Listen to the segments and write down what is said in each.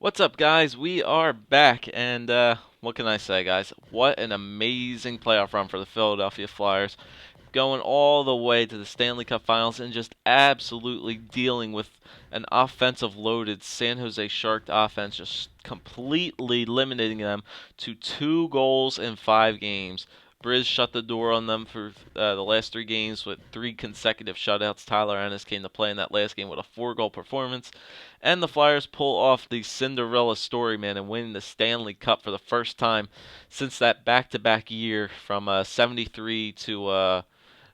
What's up, guys? We are back, and what can I say, guys? What an amazing playoff run for the Philadelphia Flyers, going all the way to the Stanley Cup Finals and just absolutely dealing with an offensive loaded San Jose Shark offense, just completely limiting them to 2 goals in 5 games. Briz shut the door on them for the last 3 games with 3 consecutive shutouts. Tyler Ennis came to play in that last game with a 4-goal performance. And the Flyers pull off the Cinderella story, man, and win the Stanley Cup for the first time since that back-to-back year from 73 to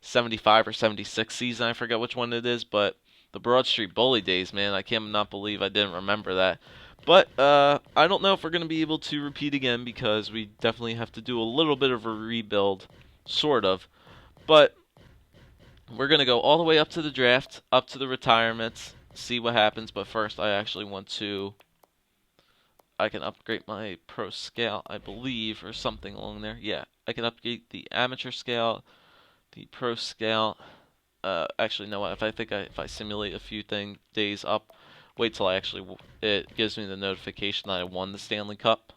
75 or 76 season. I forget which one it is, but the Broad Street Bully days, man. I cannot believe I didn't remember that. But I don't know if we're going to be able to repeat again because we definitely have to do a little bit of a rebuild, sort of. But we're going to go all the way up to the draft, up to the retirements, see what happens. But first, I actually want to. I can upgrade my pro scale, I believe, or something along there. Yeah, I can upgrade the amateur scale, the pro scale. Actually, no. If I simulate a few days up, wait till it gives me the notification that I won the Stanley Cup.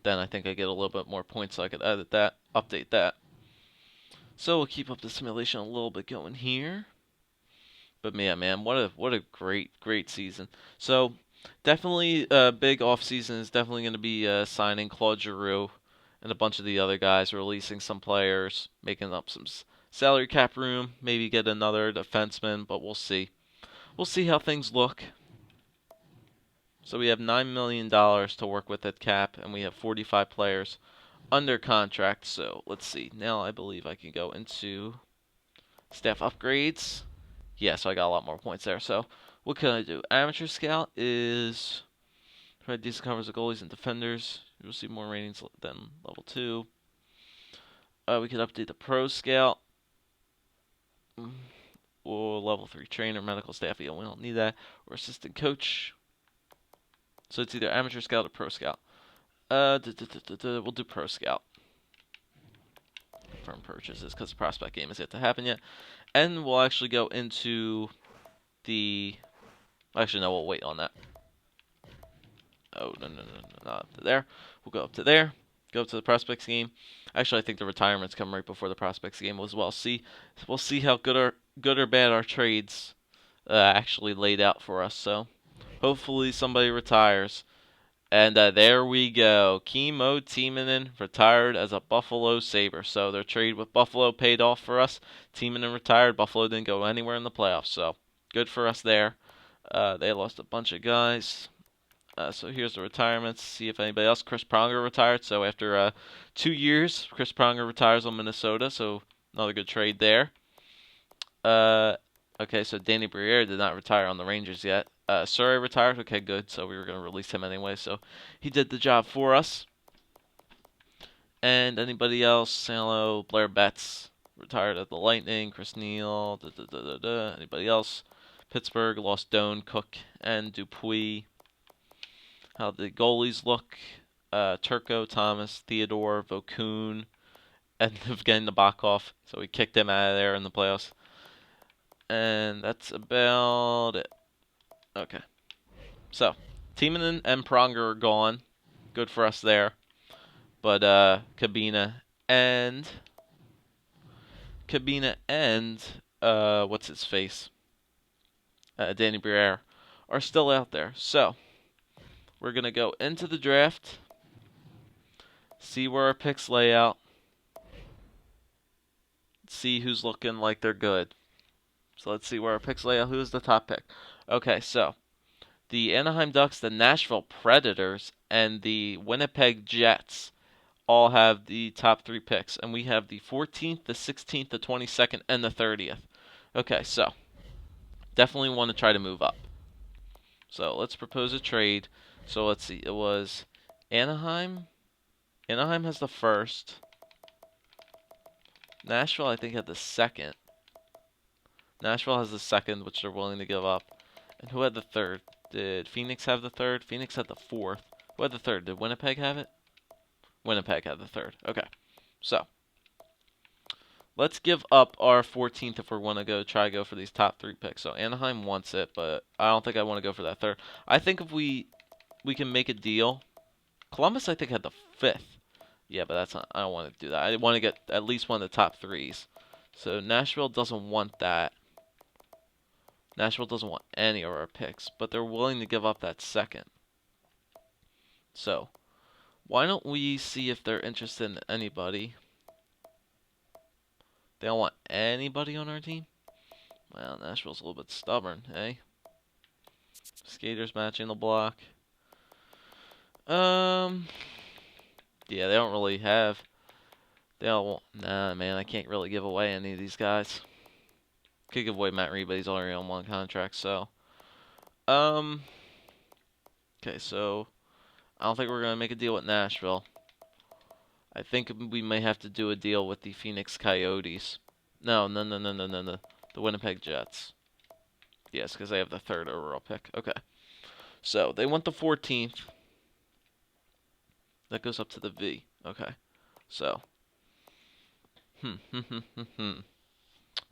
Then I think I get a little bit more points, so I could edit that, update that. So we'll keep up the simulation a little bit going here. But yeah, man, what a great season. So definitely a big off season is definitely going to be signing Claude Giroux and a bunch of the other guys, releasing some players, making up some salary cap room, maybe get another defenseman, but we'll see. We'll see how things look. So we have $9 million to work with at cap, and we have 45 players under contract. So let's see. Now I believe I can go into staff upgrades. Yeah, so I got a lot more points there. So what can I do? Amateur scout is right. These covers the goalies and defenders. You'll see more ratings than level 2. We could update the pro scout. Or level 3 trainer, medical staff. Yeah, we don't need that. Or assistant coach. So it's either amateur scout or pro scout. We'll do pro scout. Firm purchases because the prospect game is yet to happen yet. And we'll actually go into the. Actually, no, we'll wait on that. Oh, no, not up to there. We'll go up to there. Go up to the prospects game. Actually, I think the retirements come right before the prospects game as well. We'll see how good or bad our trades actually laid out for us. So hopefully somebody retires. And there we go. Kimmo Timonen retired as a Buffalo Sabre. So their trade with Buffalo paid off for us. Timonen retired. Buffalo didn't go anywhere in the playoffs. So good for us there. They lost a bunch of guys. So here's the retirements. See if anybody else. Chris Pronger retired. So after 2 years, Chris Pronger retires on Minnesota. So another good trade there. Okay, so Danny Briere did not retire on the Rangers yet. Surrey retired. Okay, good. So we were going to release him anyway. So he did the job for us. And anybody else? Hello, Blair Betts retired at the Lightning. Chris Neal. Anybody else? Pittsburgh lost Doan, Cook, and Dupuis. How the goalies look. Turco, Thomas, Theodore, Vokoun, and Evgeny Nabokov. So we kicked him out of there in the playoffs. And that's about it. Okay. So, Timonen and Pronger are gone. Good for us there. But Kabina and what's his face? Danny Briere are still out there. So, we're going to go into the draft. See where our picks lay out. See who's looking like they're good. So let's see where our picks lay out. Who's the top pick? Okay, so the Anaheim Ducks, the Nashville Predators, and the Winnipeg Jets all have the top 3 picks. And we have the 14th, the 16th, the 22nd, and the 30th. Okay, so definitely want to try to move up. So let's propose a trade. So let's see. It was Anaheim. Anaheim has the first. Nashville, I think, had the second. Nashville has the second, which they're willing to give up. And who had the third? Did Phoenix have the third? Phoenix had the fourth. Who had the third? Did Winnipeg have it? Winnipeg had the third. Okay. So, Let's give up our 14th if we want to go for these top 3 picks. So Anaheim wants it, but I don't think I want to go for that third. I think if we can make a deal. Columbus, I think, had the 5th. Yeah, but that's not. I don't want to do that. I want to get at least one of the top 3s. So Nashville doesn't want that. Nashville doesn't want any of our picks, but they're willing to give up that 2nd. So why don't we see if they're interested in anybody? They don't want anybody on our team? Well, Nashville's a little bit stubborn, eh? Skaters matching the block. Yeah, they don't really have. They don't. Nah, man, I can't really give away any of these guys. Could give away Matt Reed, but he's already on 1 contract, so. Okay, so I don't think we're gonna make a deal with Nashville. I think we may have to do a deal with the Phoenix Coyotes. No. The Winnipeg Jets. Yes, because they have the 3rd overall pick. Okay. So they want the 14th. That goes up to the V. Okay. So.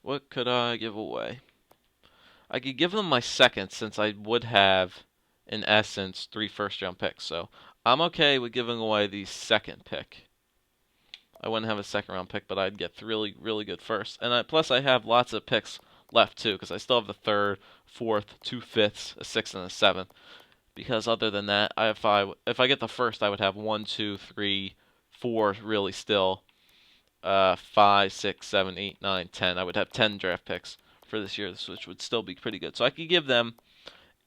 What could I give away? I could give them my 2nd since I would have, in essence, 3 first-round picks. So I'm okay with giving away the 2nd pick. I wouldn't have a 2nd-round pick, but I'd get really, really good first. And plus, I have lots of picks left too, because I still have the 3rd, 4th, 2 5ths, a 6th, and a 7th. Because other than that, if I get the 1st, I would have 1, 2, 3, 4 really still. 5, 6, 7, 8, 9, 10. I would have 10 draft picks for this year, which would still be pretty good. So I could give them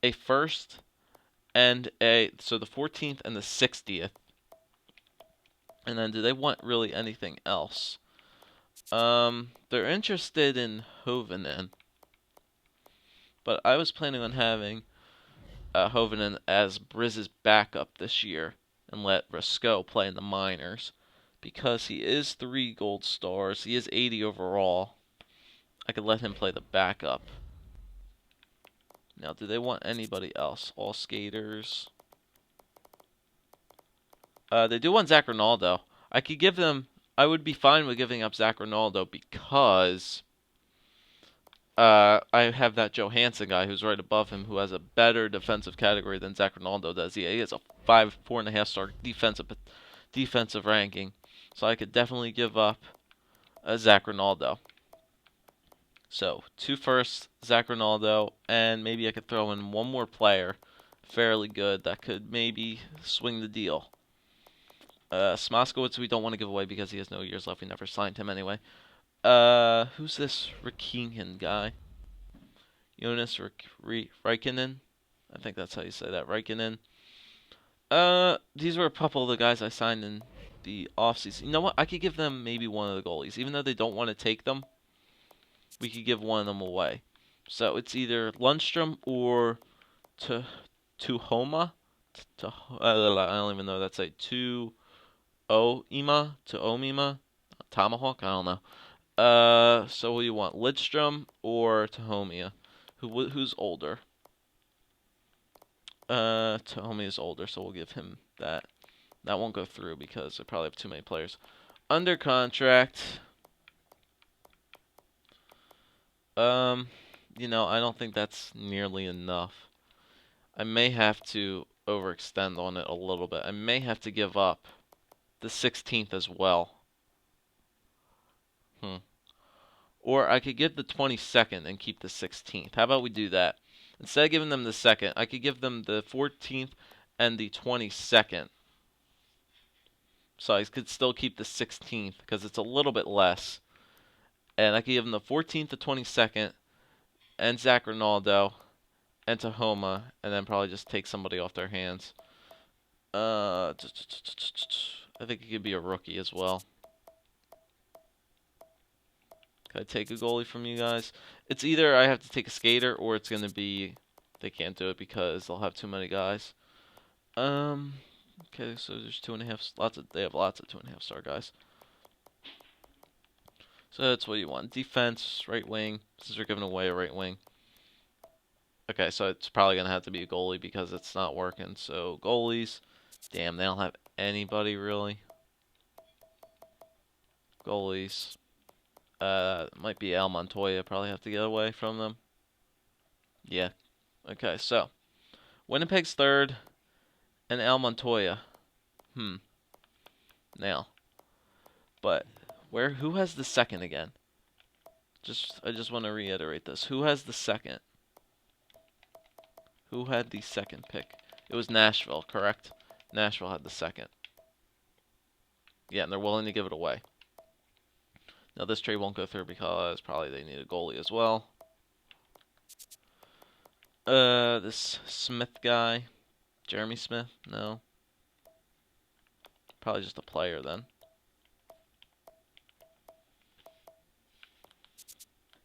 a 1st and so the 14th and the 60th. And then do they want really anything else? They're interested in Hovinen. But I was planning on having Hovinen as Brizz's backup this year and let Risco play in the minors. Because he is 3 gold stars, he is 80 overall. I could let him play the backup. Now, do they want anybody else? All skaters. They do want Zach Ronaldo. I could give them. I would be fine with giving up Zach Ronaldo because I have that Johansson guy who's right above him who has a better defensive category than Zach Ronaldo does. He has a 4.5 star defensive ranking, so I could definitely give up Zach Ronaldo. So 2 firsts, Zach Ronaldo, and maybe I could throw in one more player, fairly good, that could maybe swing the deal. Smoskowitz we don't want to give away because he has no years left. We never signed him anyway. Who's this Rikingen guy? Jonas Rikinen? I think that's how you say that, Rikinen. These were a couple of the guys I signed in the offseason. You know what? I could give them maybe one of the goalies. Even though they don't want to take them, we could give one of them away. So it's either Lundstrom or Tuhoma. I don't even know that's a Omima, Tomahawk. I don't know. So what do you want, Lidstrom or Tahomia? Who's older? Tahomia is older, so we'll give him that. That won't go through because I probably have too many players under contract. I don't think that's nearly enough. I may have to overextend on it a little bit. I may have to give up the 16th as well. Or I could give the 22nd and keep the 16th. How about we do that? Instead of giving them the 2nd, I could give them the 14th and the 22nd. So I could still keep the 16th because it's a little bit less. And I could give them the 14th, the 22nd, and Zach Ronaldo, and Tahoma, and then probably just take somebody off their hands. I think it could be a rookie as well. Can I take a goalie from you guys? It's either I have to take a skater or it's going to be they can't do it because they'll have too many guys. Okay, so there's 2.5. They have lots of 2.5 star guys. So that's what you want. Defense, right wing. Since we're giving away a right wing. Okay, so it's probably going to have to be a goalie because it's not working. So goalies. Damn, they don't have anybody really. Goalies. Might be Al Montoya. Probably have to get away from them. Yeah. Okay, so Winnipeg's third and Al Montoya. Hmm. Now, but who has the second again? I just want to reiterate this. Who has the second? Who had the second pick? It was Nashville, correct? Nashville had the second. Yeah, and they're willing to give it away. Now this trade won't go through because probably they need a goalie as well. This Smith guy, Jeremy Smith? No. Probably just a player then.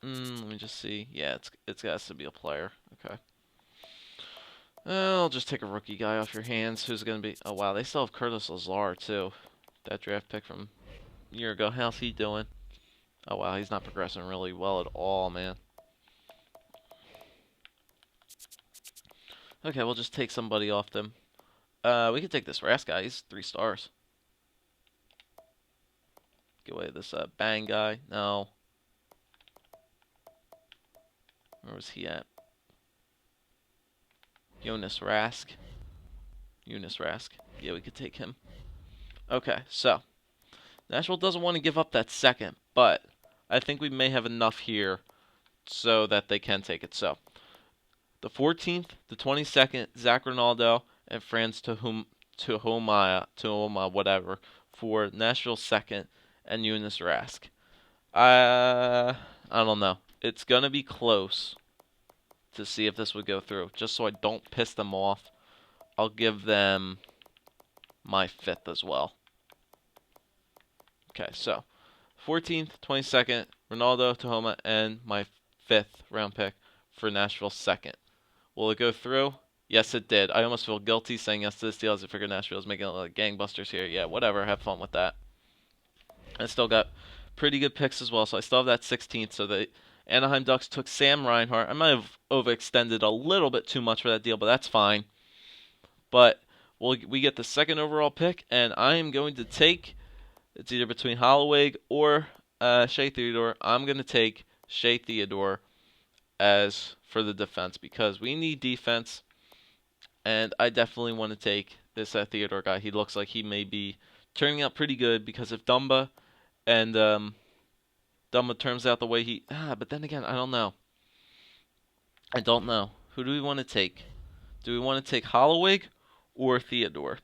Let me just see. Yeah, it's got to be a player. Okay. I'll just take a rookie guy off your hands. Who's gonna be? Oh wow, they still have Curtis Lazar too. That draft pick from a year ago. How's he doing? Oh wow, he's not progressing really well at all, man. Okay, we'll just take somebody off them. We could take this Rask guy. He's 3 stars. Get away with this Bang guy. No. Where was he at? Jonas Rask. Eunice Rask. Yeah, we could take him. Okay, so Nashville doesn't want to give up that second, but I think we may have enough here so that they can take it. So the 14th, the 22nd, Zach Ronaldo and Franz Tuhoma, whatever, for Nashville second and Eunice Rask. I don't know. It's gonna be close to see if this would go through. Just so I don't piss them off, I'll give them my 5th as well. Okay, so 14th, 22nd, Ronaldo, Tahoma, and my 5th round pick for Nashville second. Will it go through? Yes, it did. I almost feel guilty saying yes to this deal as I figured Nashville's making it like gangbusters here. Yeah, whatever. Have fun with that. I still got pretty good picks as well, so I still have that 16th. So the Anaheim Ducks took Sam Reinhart. I might have overextended a little bit too much for that deal, but that's fine. But we get the 2nd overall pick, and I am going to take, it's either between Holloway or Shea Theodore. I'm going to take Shea Theodore as for the defense because we need defense, and I definitely want to take this Theodore guy. He looks like he may be turning out pretty good because if Dumba and Dumba turns out the way he... but then again, I don't know. I don't know. Who do we want to take? Do we want to take Holloway or Theodore?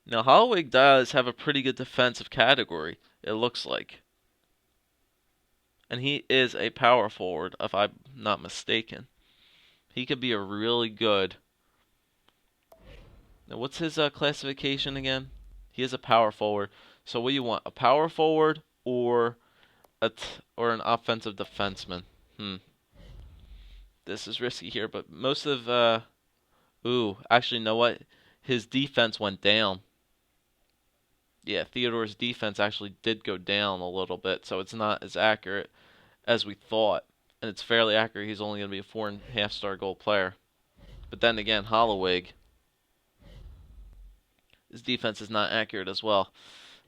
Now, Holloway does have a pretty good defensive category, it looks like. And he is a power forward, if I'm not mistaken. He could be a really good... Now, what's his classification again? He is a power forward. So what do you want? A power forward or an offensive defenseman? This is risky here, but most of... actually, you know what? His defense went down. Yeah, Theodore's defense actually did go down a little bit, so it's not as accurate as we thought. And it's fairly accurate. He's only going to be a 4.5-star goal player. But then again, Holloway, his defense is not accurate as well.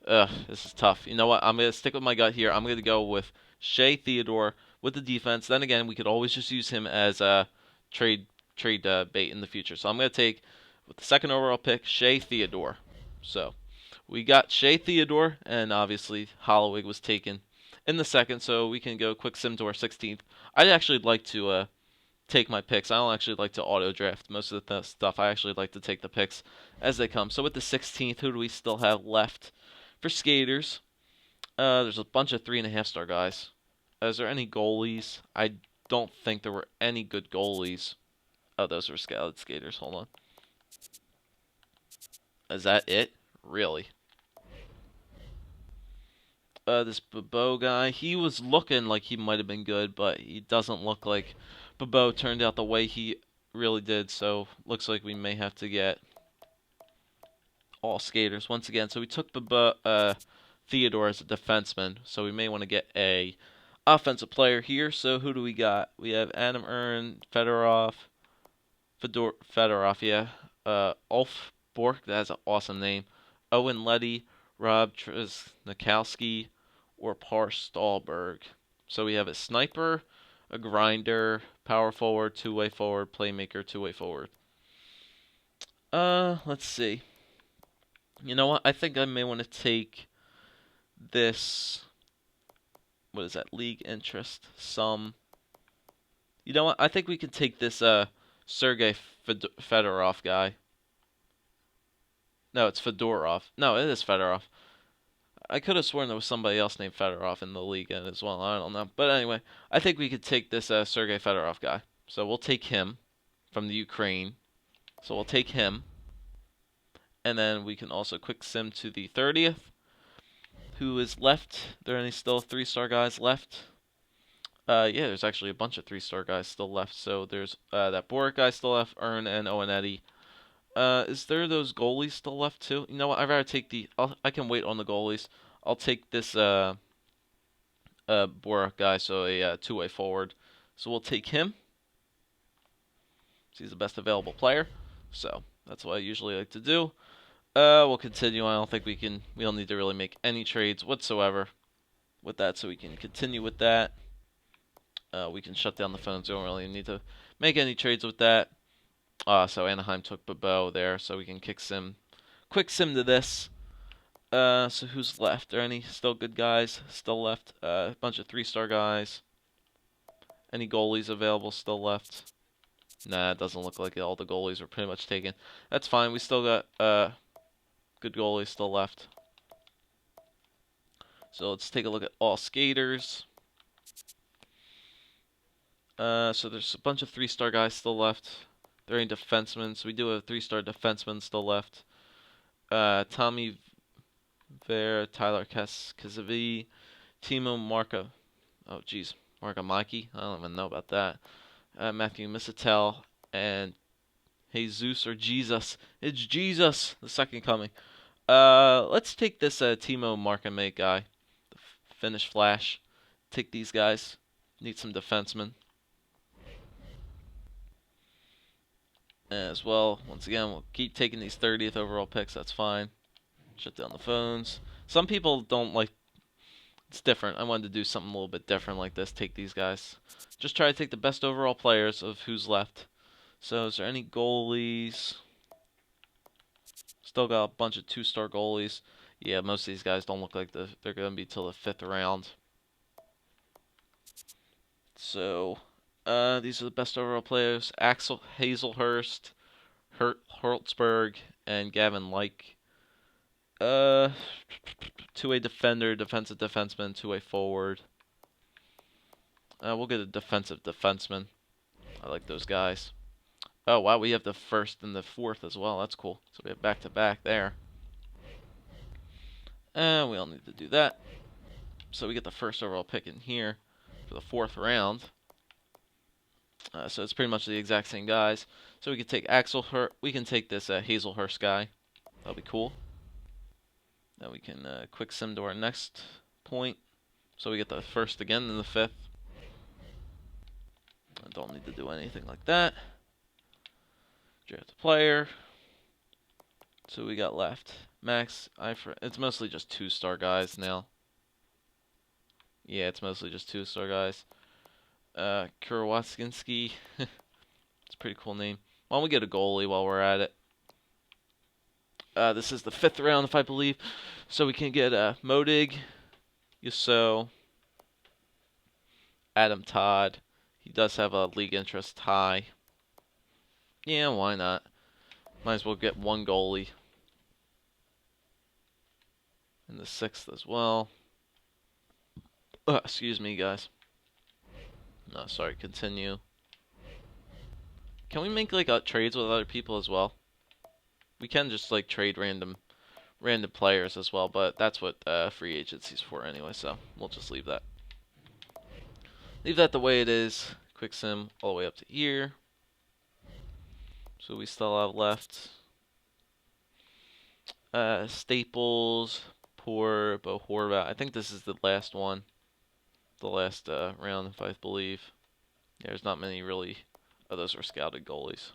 This is tough. You know what? I'm going to stick with my gut here. I'm going to go with Shea Theodore with the defense. Then again, we could always just use him as a trade bait in the future. So I'm going to take, with the 2nd overall pick, Shea Theodore. So we got Shea Theodore, and obviously Holloway was taken in the 2nd, so we can go quick sim to our 16th. I'd actually like to take my picks. I don't actually like to auto draft most of the stuff. I actually like to take the picks as they come. So with the 16th, who do we still have left for skaters? There's a bunch of 3.5-star guys. Is there any goalies? I don't think there were any good goalies. Oh, those were scouted skaters. Hold on. Is that it? Really? This BOJoeKO guy, he was looking like he might have been good, but he doesn't look like BOJoeKO turned out the way he really did, so looks like we may have to get all skaters once again. So we took Theodore as a defenseman, so we may want to get a offensive player here. So who do we got? We have Adam Ern, Fedorov, yeah. Ulf Bork, that's an awesome name. Owen Letty, Rob Trznikowski, or Par Stallberg. So we have a sniper, a grinder, power forward, two-way forward, playmaker, two-way forward. Let's see. You know what? I think I may want to take this. What is that? League interest sum. You know what? I think we can take this Sergei Fedorov guy. No, it's Fedorov. No, it is Fedorov. I could have sworn there was somebody else named Fedorov in the league as well. I don't know. But anyway, I think we could take this Sergei Fedorov guy. So we'll take him from the Ukraine. So we'll take him. And then we can also quick sim to the 30th. Who is left? There are any still 3-star guys left? Yeah, there's actually a bunch of 3-star guys still left. So there's that Boric guy still left, Ern and Owenetti. Is there those goalies still left too? You know what? I'd rather take I can wait on the goalies. I'll take this Boric guy, so a two-way forward. So we'll take him. He's the best available player. So that's what I usually like to do. We'll continue. I don't think we don't need to really make any trades whatsoever with that, so we can continue with that. We can shut down the phones. We don't really need to make any trades with that. So Anaheim took BOJoeKO there, so we can quick sim to this. So who's left? Are there any still good guys still left? A bunch of 3-star guys. Any goalies available still left? Nah, it doesn't look like it. All the goalies were pretty much taken. That's fine. We still got good goalies still left. So let's take a look at all skaters. So there's a bunch of 3-star guys still left. There ain't defensemen, so we do have a 3-star defenseman still left. Tommy Ver, Tyler Kazavi, Timo Marka. Oh, geez. Marka Mikey? I don't even know about that. Matthew Misatel and Jesus or Jesus. It's Jesus, the second coming. Let's take this Timo Markamate guy, the Finnish Flash. Take these guys. Need some defensemen. As well, once again, we'll keep taking these 30th overall picks. That's fine. Shut down the phones. Some people don't like. It's different. I wanted to do something a little bit different like this. Take these guys. Just try to take the best overall players of who's left. So, is there any goalies? Still got a bunch of 2-star goalies. Yeah, most of these guys don't look like they're going to be till the 5th round. So, these are the best overall players. Axel Hazelhurst, Hertzberg, and Gavin Like. Two-way defender, defensive defenseman, two-way forward. We'll get a defensive defenseman. I like those guys. Oh, wow, we have the 1st and the 4th as well. That's cool. So we have back-to-back there. And we don't need to do that. So we get the 1st overall pick in here for the 4th round. So it's pretty much the exact same guys. So we can take we can take this Hazelhurst guy. That'll be cool. Now we can quick sim to our next point. So we get the 1st again and the 5th. I don't need to do anything like that. Draft the player. So we got left. Max, it's mostly just 2-star guys now. Yeah, it's mostly just 2-star guys. Kurowatskinsky. It's a pretty cool name. Why don't we get a goalie while we're at it? This is the 5th round, if I believe. So we can get Modig, Yusso, Adam Todd. He does have a league interest high. Yeah, why not? Might as well get one goalie. In the 6th as well. Excuse me, guys. No, sorry, continue. Can we make like trades with other people as well? We can just like trade random players as well, but that's what free agency's for anyway, so we'll just leave that. Leave that the way it is. Quick sim all the way up to here. So we still have left Staples, poor Bo Horvat. I think this is the last one. The last round, if I believe. Yeah, there's not many really. Oh, those were scouted goalies.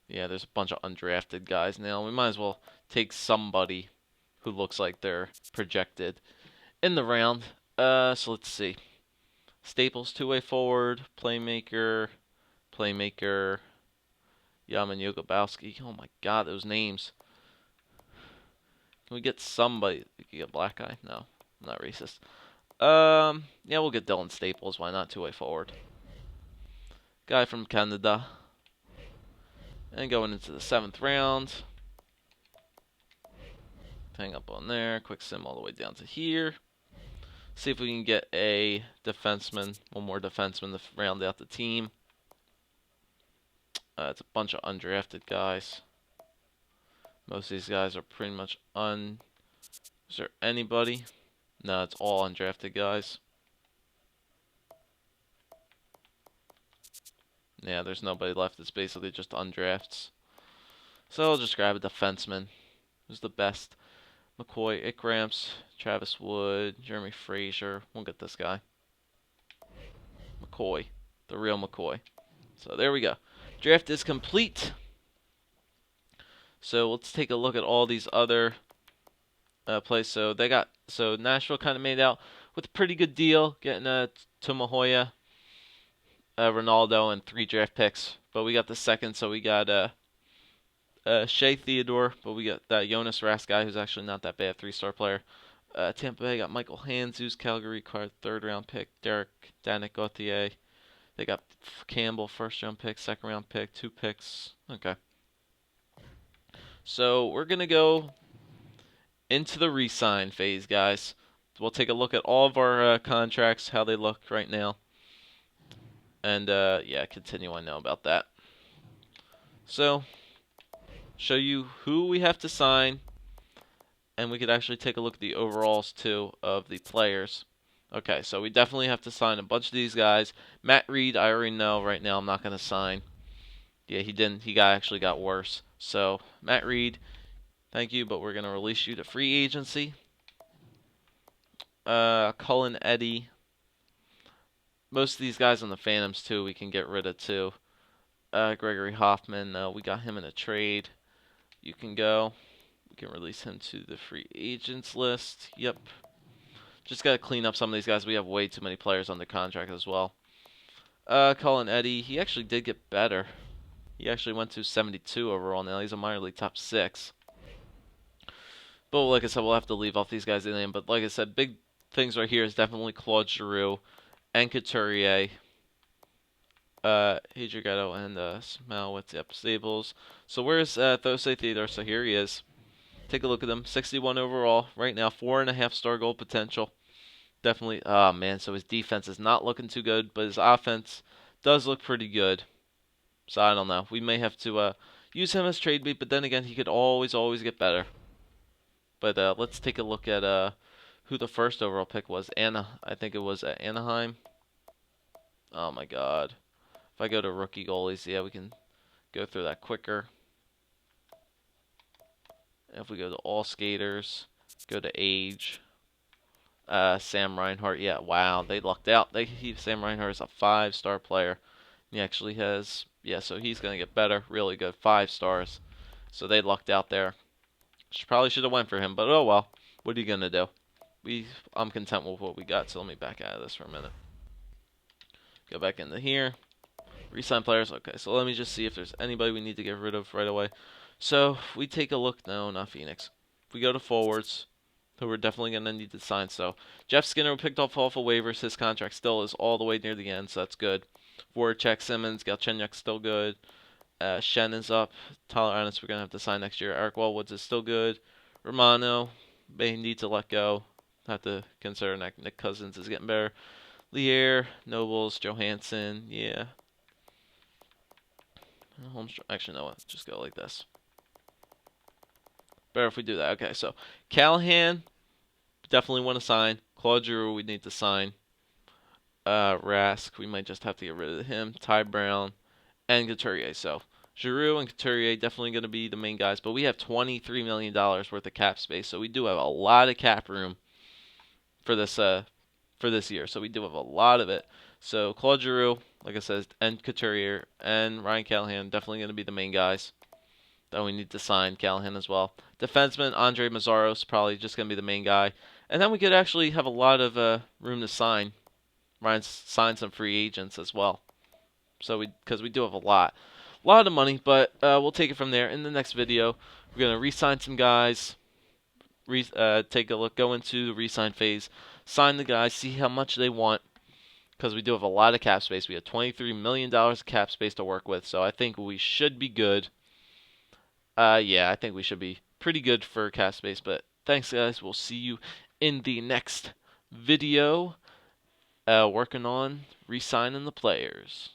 Yeah, there's a bunch of undrafted guys now. We might as well take somebody who looks like they're projected in the round. So let's see. Staples, two-way forward, playmaker, Yaman Yogobowski. Oh my God, those names. Can we get somebody? We can get black guy. No, I'm not racist. Yeah, we'll get Dylan Staples. Why not? Two-way forward. Guy from Canada. And going into the 7th round. Hang up on there. Quick sim all the way down to here. See if we can get a defenseman. One more defenseman to round out the team. It's a bunch of undrafted guys. Most of these guys are pretty much Is there anybody? No, it's all undrafted guys. Yeah, there's nobody left. It's basically just undrafts. So I'll just grab a defenseman. Who's the best? McCoy, Ikramps, Travis Wood, Jeremy Frazier. We'll get this guy. McCoy. The real McCoy. So there we go. Draft is complete. So let's take a look at all these other plays. So Nashville kind of made out with a pretty good deal, getting Tomohoya, Ronaldo, and 3 draft picks. But we got the second, so we got Shea Theodore, but we got that Jonas Rask guy who's actually not that bad, 3-star player. Tampa Bay got Michael Handzus, Calgary card, 3rd-round pick, Danik Gauthier. They got Campbell, 1st-round pick, 2nd-round pick, 2 picks. Okay. So we're going to go into the re-sign phase, guys. We'll take a look at all of our contracts, how they look right now. And, yeah, continue on now about that. So, show you who we have to sign. And we could actually take a look at the overalls, too, of the players. Okay, so we definitely have to sign a bunch of these guys. Matt Reed, I already know right now I'm not going to sign. Yeah, he didn't. He actually got worse. So, Matt Reed, thank you, but we're going to release you to free agency. Cullen Eddy. Most of these guys on the Phantoms, too, we can get rid of, too. Gregory Hoffman, we got him in a trade. You can go. We can release him to the free agents list. Yep. Just got to clean up some of these guys. We have way too many players under contract as well. Cullen Eddy, he actually did get better. He actually went to 72 overall now. He's a minor league top 6. But like I said, we'll have to leave off these guys in the end. But like I said, big things right here is definitely Claude Giroux and Couturier. Hidrigato and Smalwitz, yep, Staples. So where's Thosay Theodore? So here he is. Take a look at him. 61 overall. Right now, 4.5-star goal potential. Definitely. Oh, man. So his defense is not looking too good, but his offense does look pretty good. So I don't know. We may have to use him as trade bait, but then again, he could always get better. But let's take a look at who the 1st overall pick was. I think it was Anaheim. Oh, my God. If I go to rookie goalies, yeah, we can go through that quicker. If we go to all skaters, go to age. Sam Reinhart, yeah, wow, they lucked out. Sam Reinhart is a 5-star player. He actually has, yeah, so he's going to get better, really good, 5 stars. So they lucked out there. Probably should have went for him, but oh well. What are you going to do? I'm content with what we got, so let me back out of this for a minute. Go back into here. Resign players, okay, so let me just see if there's anybody we need to get rid of right away. So, if we take a look, no, not Phoenix. If we go to forwards, who we're definitely going to need to sign. So, Jeff Skinner picked off of waivers. His contract still is all the way near the end, so that's good. Voracek, Simmons, Galchenyuk's still good. Shen is up. Tyler Ennis we're going to have to sign next year. Eric Wallwoods is still good. Romano, may need to let go. Have to consider Nick Cousins is getting better. Lier, Nobles, Johansson, yeah. Actually, no, just go like this. Better if we do that. Okay, so Callahan, definitely want to sign. Claude Giroux, we need to sign. Rask, we might just have to get rid of him. Ty Brown, and Couturier. So Giroux and Couturier definitely going to be the main guys. But we have $23 million worth of cap space, so we do have a lot of cap room for this year. So we do have a lot of it. So Claude Giroux, like I said, and Couturier and Ryan Callahan definitely going to be the main guys. Then we need to sign Callahan as well. Defenseman Andre Mazzaro's probably just going to be the main guy. And then we could actually have a lot of room to sign. Ryan sign some free agents as well. So because we do have a lot of money, but we'll take it from there. In the next video, we're going to re-sign some guys, take a look, go into the re-sign phase, sign the guys, see how much they want, because we do have a lot of cap space. We have $23 million of cap space to work with, so I think we should be good. Yeah, I think we should be pretty good for cap space, but thanks, guys. We'll see you in the next video, working on re-signing the players.